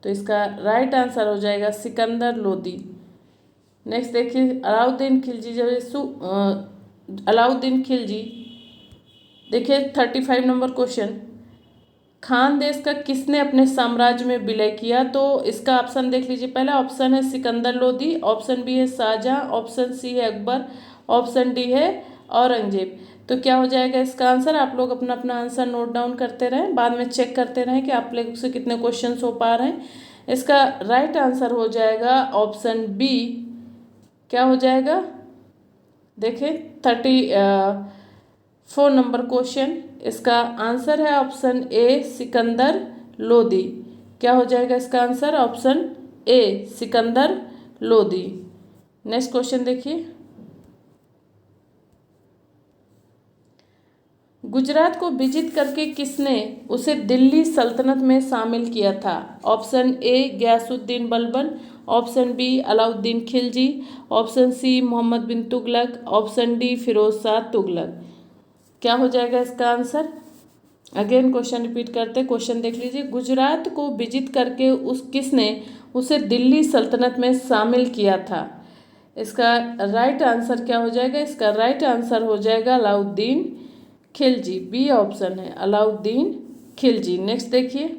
तो इसका राइट आंसर हो जाएगा सिकंदर लोदी। नेक्स्ट देखिए अलाउद्दीन खिलजी। देखिए 35 नंबर क्वेश्चन। खान देश का किसने अपने साम्राज्य में विलय किया? तो इसका ऑप्शन देख लीजिए। पहला ऑप्शन है सिकंदर लोदी, ऑप्शन बी है शाहजहां, ऑप्शन सी है अकबर, ऑप्शन डी है औरंगजेब। तो क्या हो जाएगा इसका आंसर? आप लोग अपना अपना आंसर नोट डाउन करते रहें, बाद में चेक करते रहें कि आप लोग से कितने क्वेश्चन हो पा रहे हैं। इसका राइट आंसर हो जाएगा ऑप्शन बी। क्या हो जाएगा? देखिए 34 नंबर क्वेश्चन। इसका आंसर है ऑप्शन ए सिकंदर लोदी। क्या हो जाएगा इसका answer? Option A Sikandar Lodi. Next question देखिए। गुजरात को विजित करके किसने उसे दिल्ली सल्तनत में शामिल किया था? Option A Ghiyasuddin Balban, option B Alauddin Khilji, option C Mohammad bin Tughlaq, option D Firoz Shah Tughlaq. क्या हो जाएगा इसका आंसर? अगेन क्वेश्चन रिपीट करते क्वेश्चन देख लीजिए। गुजरात को विजिट करके किसने उसे दिल्ली सल्तनत में शामिल किया था? इसका राइट आंसर क्या हो जाएगा? इसका राइट आंसर हो जाएगा अलाउद्दीन खिलजी। बी ऑप्शन है अलाउद्दीन खिलजी। नेक्स्ट देखिए,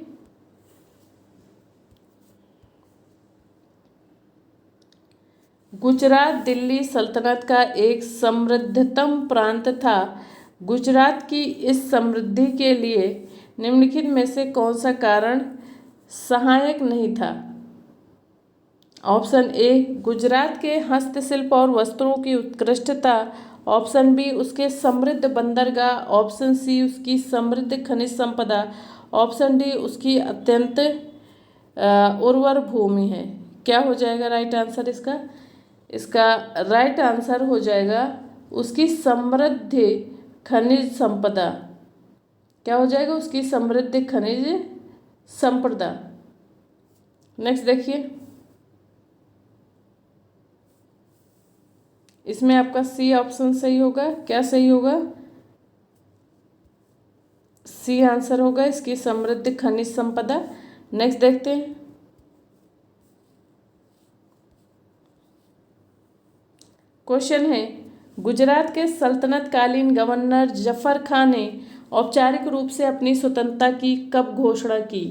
गुजरात दिल्ली सल्तनत का एक समृद्धतम प्रांत था। गुजरात की इस समृद्धि के लिए निम्नलिखित में से कौन सा कारण सहायक नहीं था? ऑप्शन ए, गुजरात के हस्तशिल्प और वस्त्रों की उत्कृष्टता। ऑप्शन बी, उसके समृद्ध बंदरगाह। ऑप्शन सी, उसकी समृद्ध खनिज संपदा। ऑप्शन डी, उसकी अत्यंत उर्वर भूमि है। क्या हो जाएगा राइट आंसर इसका? इसका राइट आंसर हो जाएगा उसकी समृद्ध खनिज संपदा। क्या हो जाएगा? उसकी समृद्ध खनिज संपदा। नेक्स्ट देखिए, इसमें आपका सी ऑप्शन सही होगा। क्या सही होगा? सी आंसर होगा इसकी समृद्ध खनिज संपदा। नेक्स्ट देखते हैं, क्वेश्चन है, गुजरात के सल्तनत कालीन गवर्नर जफर खान ने औपचारिक रूप से अपनी स्वतंत्रता की कब घोषणा की?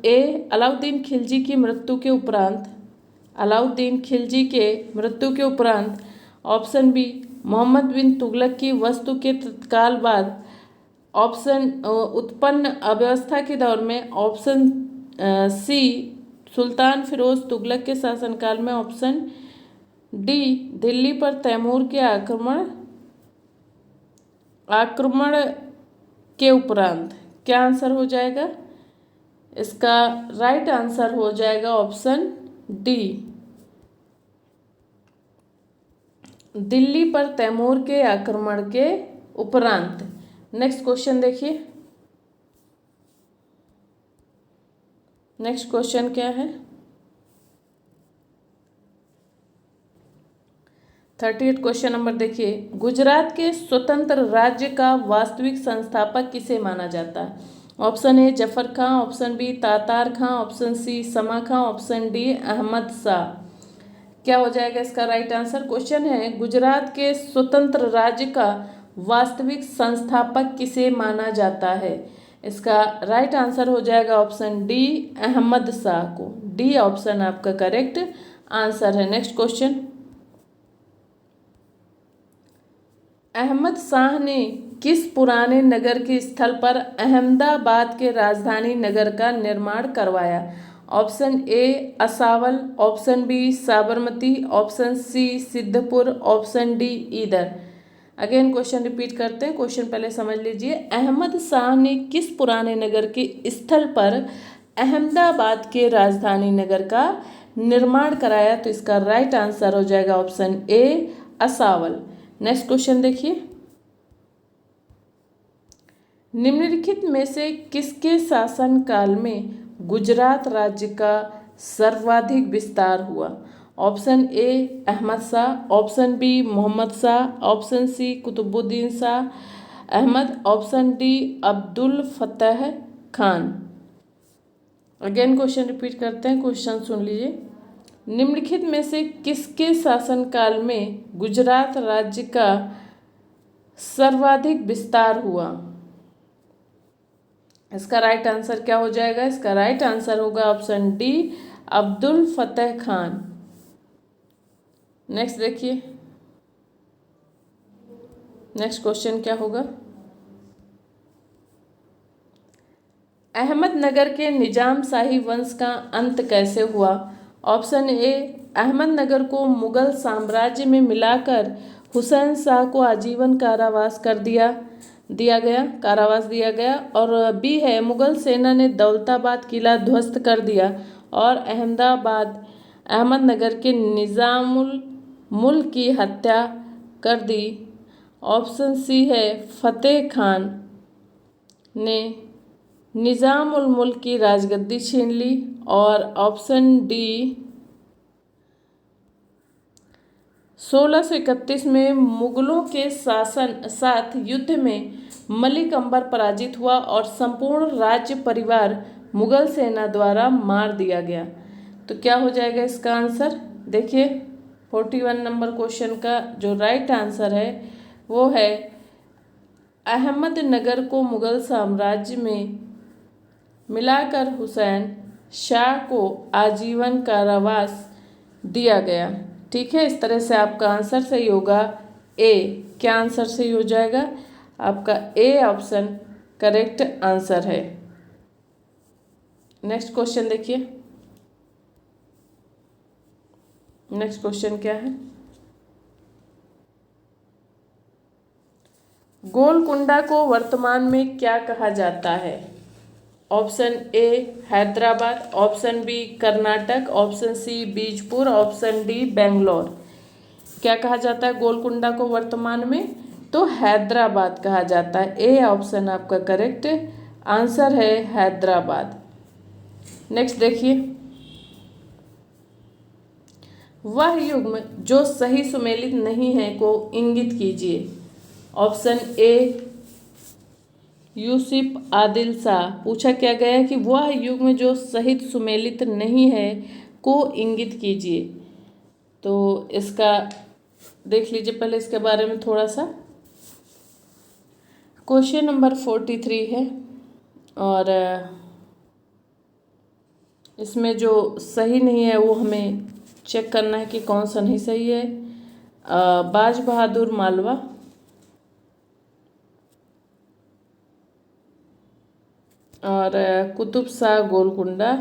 ए, अलाउद्दीन खिलजी की मृत्यु के उपरांत। अलाउद्दीन खिलजी के मृत्यु के उपरांत। ऑप्शन बी, मोहम्मद बिन तुगलक की वस्तु के तत्काल बाद। ऑप्शन उत्पन्न अव्यवस्था के दौर में। ऑप्शन सी, सुल्तान फिरोज तुगलक के शासनकाल में। ऑप्शन डी, दिल्ली पर तैमूर के आक्रमण के उपरांत। क्या आंसर हो जाएगा? इसका राइट आंसर हो जाएगा ऑप्शन डी, दिल्ली पर तैमूर के आक्रमण के उपरांत। नेक्स्ट क्वेश्चन देखिए, नेक्स्ट क्वेश्चन क्या है? 38 क्वेश्चन नंबर देखिए, गुजरात के स्वतंत्र राज्य का वास्तविक संस्थापक किसे माना जाता है? Option A, Zafar Khan. Option B, Tatar Khan. Option C, Sama Khan. Option D, Ahmad Shah. क्या हो जाएगा इसका राइट आंसर? क्वेश्चन है, गुजरात के स्वतंत्र राज्य का वास्तविक संस्थापक किसे माना जाता है? इसका राइट आंसर हो जाएगा ऑप्शन डी, अहमद शाह को। डी ऑप्शन आपका करेक्ट आंसर है। नेक्स्ट क्वेश्चन, अहमद शाह ने किस पुराने नगर के स्थल पर अहमदाबाद के राजधानी नगर का निर्माण करवाया? Option A, Asaval. Option B, Sabarmati. Option C, Siddhpur. Option D, Idar. Again question repeat करते हैं, क्वेश्चन पहले समझ लीजिए। अहमद शाह ने किस पुराने नगर के स्थल पर अहमदाबाद के राजधानी नगर का निर्माण कराया? तो इसका राइट आंसर हो जाएगा ऑप्शन ए, असावल। नेक्स्ट क्वेश्चन देखिए, निम्नलिखित में से किसके शासनकाल में गुजरात राज्य का सर्वाधिक विस्तार हुआ? Option A, Ahmad Shah. Option B, Mohammad Shah. Option C, Qutbuddin Shah Ahmad. Option D, Abdul Fateh Khan. Again question repeat करते हैं, क्वेश्चन सुन लीजिए। निम्नलिखित में से किसके शासनकाल में गुजरात राज्य का सर्वाधिक विस्तार हुआ? इसका राइट आंसर क्या हो जाएगा? इसका राइट आंसर होगा option D, Abdul Fateh Khan. Next देखिए, नेक्स्ट क्वेश्चन क्या होगा? अहमदनगर के निजाम शाही वंश का अंत कैसे हुआ? ऑप्शन ए, अहमदनगर को मुगल साम्राज्य में मिलाकर हुसैन शाह को आजीवन कारावास दिया गया। और बी है, मुगल सेना ने दौलताबाद किला ध्वस्त कर दिया और अहमदनगर के निजामुल मुल्क की हत्या कर दी। ऑप्शन सी है, फतेह खान ने निजाम उल मुल्क की राजगद्दी छीन ली। और ऑप्शन डी, 1631 में मुगलों के साथ युद्ध में मलिक अंबर पराजित हुआ और संपूर्ण राज्य परिवार मुगल सेना द्वारा मार दिया गया। तो क्या हो जाएगा इसका आंसर? देखिए 41 नंबर क्वेश्चन का जो राइट आंसर है वो है अहमदनगर को मुगल साम्राज्य में मिलाकर हुसैन शाह को आजीवन कारावास दिया गया। ठीक है, इस तरह से आपका आंसर सही होगा ए। क्या आंसर सही हो जाएगा? आपका ए ऑप्शन करेक्ट आंसर है। नेक्स्ट क्वेश्चन देखिए। नेक्स्ट क्वेश्चन क्या है? गोलकुंडा को वर्तमान में क्या कहा जाता है? Option A Hyderabad, option B Karnataka, option C Bijapur, option D Bangalore. क्या कहा जाता है गोलकुंडा को वर्तमान में? तो हैदराबाद कहा जाता है। ए ऑप्शन आपका करेक्ट आंसर है, हैदराबाद। नेक्स्ट देखिए। वह युग्म जो सही सुमेलित नहीं है को इंगित कीजिए। Option A Yusuf Adil Shah. पूछा क्या गया है कि वह युग्म जो सही सुमेलित नहीं है को इंगित कीजिए। तो इसका देख लीजिए पहले इसके बारे में थोड़ा सा। क्वेश्चन नंबर 43 है और इसमें जो सही नहीं है वो हमें चेक करना है कि कौन सा नहीं सही है। बाज बहादुर मालवा, और कुतुब शाह गोलकुंडा।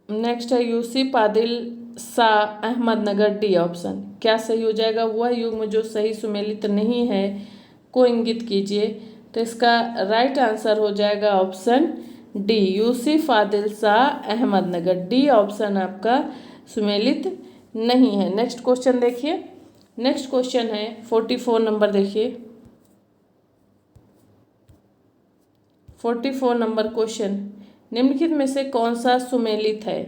नेक्स्ट है यूसुफ आदिल शाह अहमदनगर। डी ऑप्शन क्या सही हो जाएगा? वह युग्म जो सही सुमेलित नहीं है को इंगित कीजिए। तो इसका राइट आंसर हो जाएगा option D Yusuf Adil Shah Ahmednagar. D option आपका सुमेलित नहीं है। नेक्स्ट क्वेश्चन देखिए। नेक्स्ट क्वेश्चन है 44 नंबर। देखिए 44 नंबर क्वेश्चन, निम्नलिखित में से कौन सा सुमेलित है?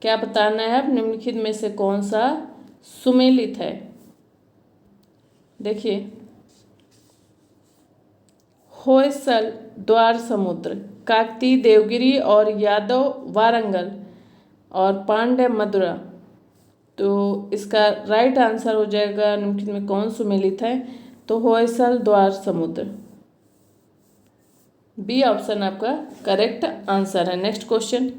क्या बताना है आप? निम्नलिखित में से कौन सा सुमेलित है? देखिए होयसल द्वार समुद्र, काकती देवगिरी और यादव वारंगल और पांड्य मदुरा। तो इसका राइट आंसर हो जाएगा निम्नलिखित में कौन सुमेलित है? तो होयसल द्वार समुद्र। बी ऑप्शन आपका करेक्ट आंसर है। नेक्स्ट क्वेश्चन,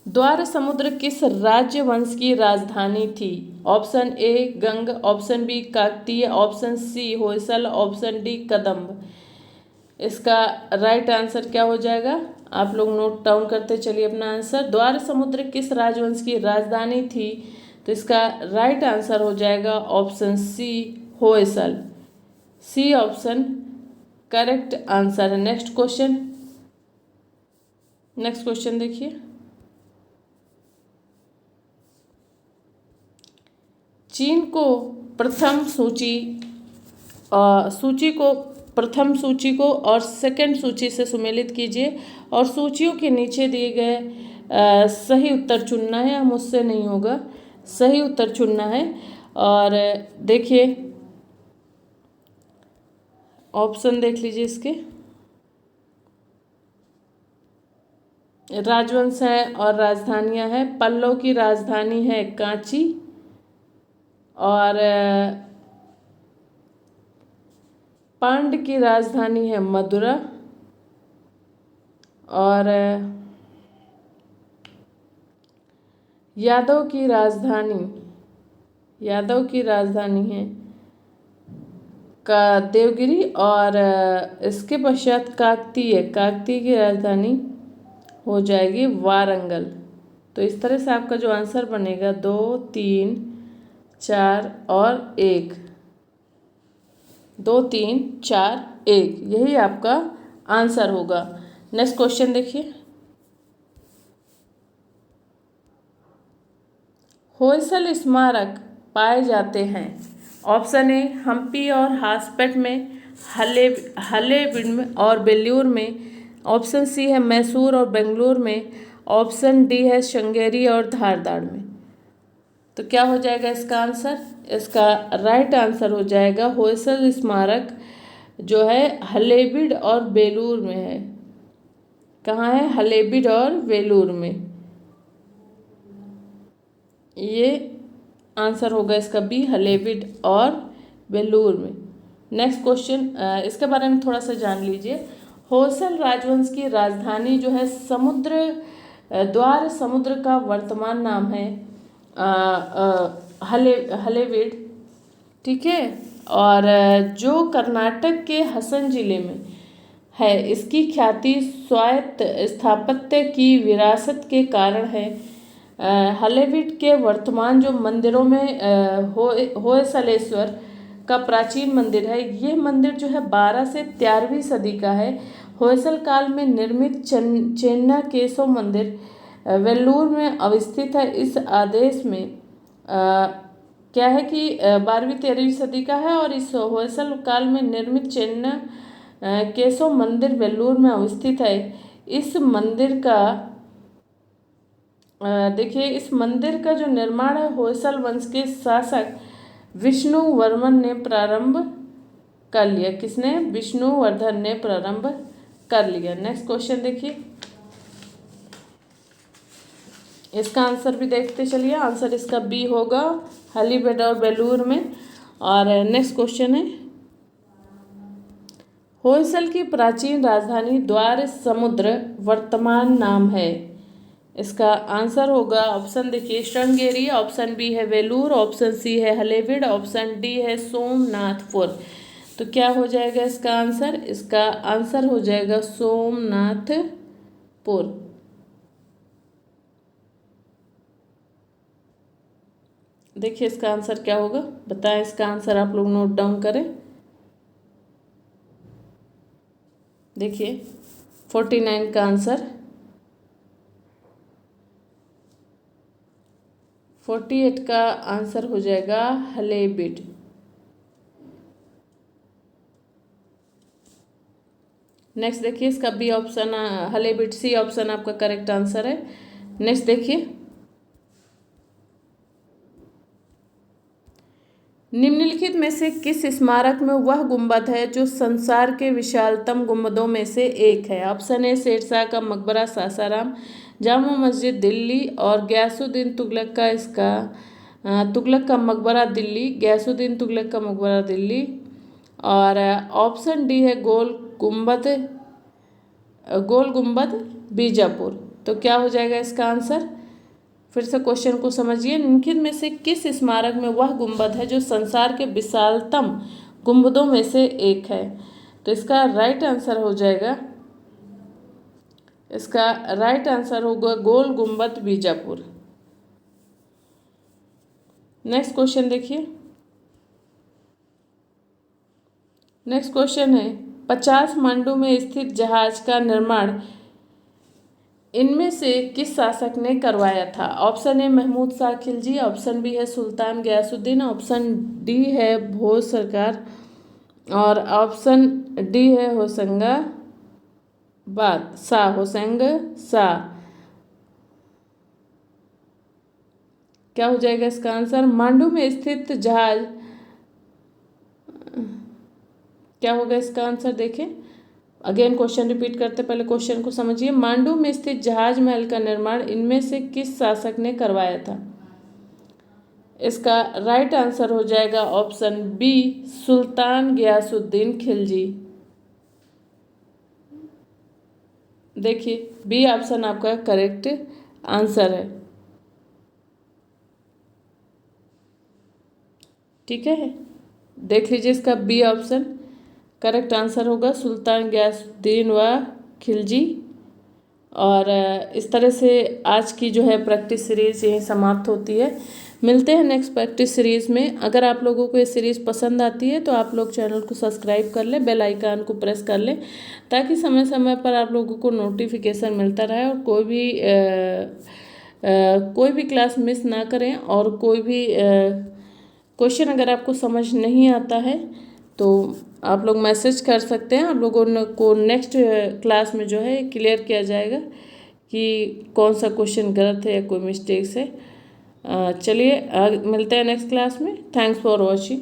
द्वार समुद्र किस राजवंश की राजधानी थी? Option A Ganga, option B Kakatiya, option C Hoysala, option D Kadamba. इसका राइट आंसर क्या हो जाएगा? आप लोग नोट डाउन करते चलिए अपना आंसर। द्वार समुद्र किस राजवंश की राजधानी थी? तो इसका राइट आंसर हो जाएगा option C Hoysala. C option correct answer है। Next question. नेक्स्ट क्वेश्चन देखिए। चीन को प्रथम सूची को और सेकंड सूची से सुमेलित कीजिए और सूचियों के नीचे दिए गए सही उत्तर चुनना है। हम उससे नहीं होगा, सही उत्तर चुनना है। और देखिए ऑप्शन देख लीजिए इसके। राजवंश है और राजधानियां हैं। पल्लव की राजधानी है कांची और पांड्य की राजधानी है मदुरा और यादव की राजधानी है का देवगिरी और इसके पश्चात काकतीय की राजधानी हो जाएगी वारंगल। तो इस तरह से आपका जो आंसर बनेगा 2, 3, 4 और 1, 2, 3, 4, 1, यही आपका आंसर होगा। नेक्स्ट क्वेश्चन देखिए। होयसल स्मारक पाए जाते हैं। ऑप्शन ए हम्पी और हासपेट में, हलेबीडु और बेल्लूर में, ऑप्शन सी है मैसूर और बेंगलुरु में, ऑप्शन डी है श्रृंगेरी और धारवाड़ में। तो क्या हो जाएगा इसका आंसर? इसका राइट आंसर हो जाएगा होयसल स्मारक जो है हलेबीडु और बेलूर में है। कहाँ है? हलेबीडु और बेलूर में। ये आंसर होगा इसका बी, हलेबिड और वेल्लूर में। नेक्स्ट क्वेश्चन, इसके बारे में थोड़ा सा जान लीजिए। होयसल राजवंश की राजधानी जो है समुद्र द्वार समुद्र का वर्तमान नाम है हलेबिड, ठीक है। और जो कर्नाटक के हसन जिले में है, इसकी ख्याति स्वायत्त स्थापत्य की विरासत के कारण है। हलेबिड के वर्तमान जो मंदिरों में होयसलेश्वर का प्राचीन मंदिर है, ये मंदिर जो है 12 से 13वीं सदी का है। होयसल काल में निर्मित चेन्ना केशव मंदिर वेल्लूर में अवस्थित है। इस आदेश में क्या है कि 12वीं 13वीं सदी का है और इस होयसल काल में निर्मित चेन्ना केशव मंदिर वेल्लूर में अवस्थित है। इस मंदिर का देखिए, इस मंदिर का जो निर्माण है होयसल वंश के शासक विष्णुवर्धन ने प्रारंभ कर लिया। किसने? विष्णुवर्धन ने प्रारंभ कर लिया। नेक्स्ट क्वेश्चन देखिए, इसका आंसर भी देखते चलिए। आंसर इसका बी होगा, हलेबिड और वेल्लूर में। और नेक्स्ट क्वेश्चन है, होयसल की प्राचीन राजधानी द्वार समुद्र वर्तमान नाम है। इसका आंसर होगा, ऑप्शन देखिए, श्रृंगेरी, ऑप्शन बी है वेलूर, ऑप्शन सी है हलेबिड, ऑप्शन डी है सोमनाथपुर। तो क्या हो जाएगा इसका आंसर? इसका आंसर हो जाएगा सोमनाथपुर। देखिए इसका आंसर क्या होगा, बताएं इसका आंसर, आप लोग नोट डाउन करें। देखिए 49 का आंसर 48 का आंसर हो जाएगा हलेबिड। नेक्स्ट देखिए, इसका B option Halebid, C option आपका करेक्ट आंसर है। नेक्स्ट देखिए, निम्नलिखित में से किस स्मारक में वह गुंबद है जो संसार के विशालतम गुंबदों में से एक है? ऑप्शन ए शेरशाह का मकबरा सासाराम, जामा मस्जिद दिल्ली और गयासुद्दीन तुगलक का तुगलक का मकबरा दिल्ली, गयासुद्दीन तुगलक का मकबरा दिल्ली। और ऑप्शन डी है गोल गुंबद बीजापुर। तो क्या हो जाएगा इसका आंसर? फिर से क्वेश्चन को समझिए। निम्नलिखित में से किस स्मारक में वह गुंबद है जो संसार के विशालतम गुंबदों में से एक है? तो इसका राइट आंसर हो जाएगा, इसका राइट आंसर होगा गोल गुंबद बीजापुर। नेक्स्ट क्वेश्चन देखिए, नेक्स्ट क्वेश्चन है, 50 मांडू में स्थित जहाज का निर्माण इनमें से किस शासक ने करवाया था? Option A Mahmud Shah Khilji, option B है सुल्तान गयासुद्दीन, ऑप्शन डी है भोज सरकार और ऑप्शन डी है होशंगाबाद होशंग शाह। क्या हो जाएगा इसका आंसर? मांडू में स्थित जहाज, क्या होगा इसका आंसर? देखें, अगेन क्वेश्चन रिपीट करते, पहले क्वेश्चन को समझिए। मांडू में स्थित जहाज महल का निर्माण इनमें से किस शासक ने करवाया था? इसका राइट आंसर हो जाएगा ऑप्शन बी सुल्तान गयासुद्दीन खिलजी। देखिए बी ऑप्शन आपका करेक्ट आंसर है, ठीक है। देख लीजिए, इसका बी ऑप्शन करेक्ट आंसर होगा सुल्तान गयासुद्दीन व खिलजी। और इस तरह से आज की जो है प्रैक्टिस सीरीज़ यहीं समाप्त होती है। मिलते हैं नेक्स्ट प्रैक्टिस सीरीज़ में। अगर आप लोगों को ये सीरीज़ पसंद आती है तो आप लोग चैनल को सब्सक्राइब कर लें, बेल आइकन को प्रेस कर लें, ताकि समय समय पर आप लोगों को नोटिफिकेशन मिलता रहे और कोई भी क्लास मिस ना करें। और कोई भी क्वेश्चन अगर आपको समझ नहीं आता है तो आप लोग मैसेज कर सकते हैं। आप लोगों को नेक्स्ट क्लास में जो है क्लियर किया जाएगा कि कौन सा क्वेश्चन गलत है या कोई मिस्टेक्स है। चलिए मिलते हैं नेक्स्ट क्लास में। Thanks for watching.